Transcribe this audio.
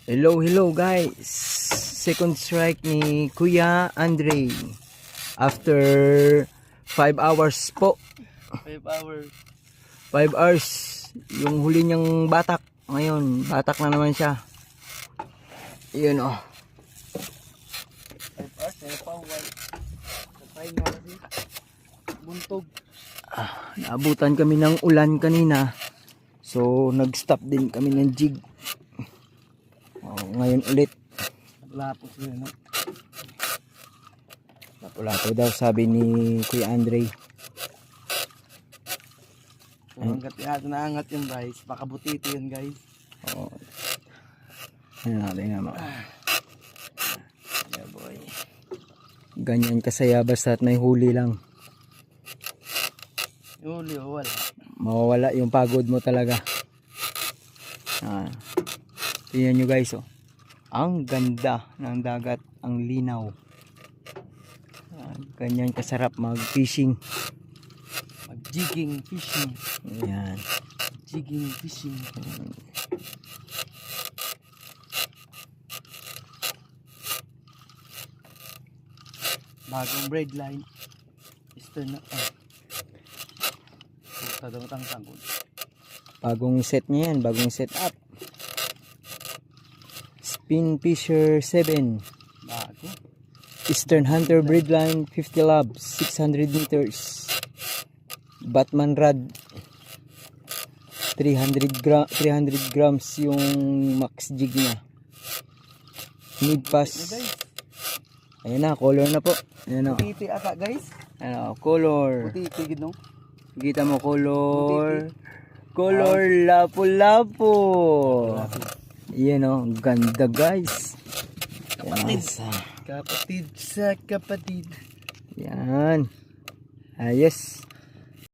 Hello guys. Second strike ni Kuya Andre. After 5 hours po. 5 hours. 5 hours. Yung huli niyang batak. Ngayon, batak na naman siya. Iyon oh. 5 hours, eh, pawal. Kapay nga kasi. Buntog. Naabutan kami ng ulan kanina. So, nag-stop din kami ng jig. Ngayon ulit. Lapos yun, no? Lapo-lapo daw sabi ni Kuya Andre. So, hanggat naangat yung guys, baka butito yun guys. Oo. Ayan natin naman. Yeah, boy. Ganyan kasaya basta't may huli lang. Huli o wala. Mawawala yung pagod mo talaga. Tingnan nyo guys oh. Ang ganda ng dagat, ang linaw. Ganyan kasarap mag-fishing. Mag-jigging fishing. Ayan. Jigging fishing. Bagong braid line. Eastern na. Puta daw tangkol. Bagong set niya yan, bagong set up. Spin Fisher 7. Bago. Eastern Hunter Breedline 50 lobs 600 meters. Batman Rod 300 grams yung max jig niya. Mid pass. Ayan na, color na po. Ayan o. Putiti ata guys. Ano, color. Putiti gino. Kita mo color. Color lapu-lapu. Yan o, ganda guys. Kapatid. Kapatid sa kapatid. Yan. Ayos.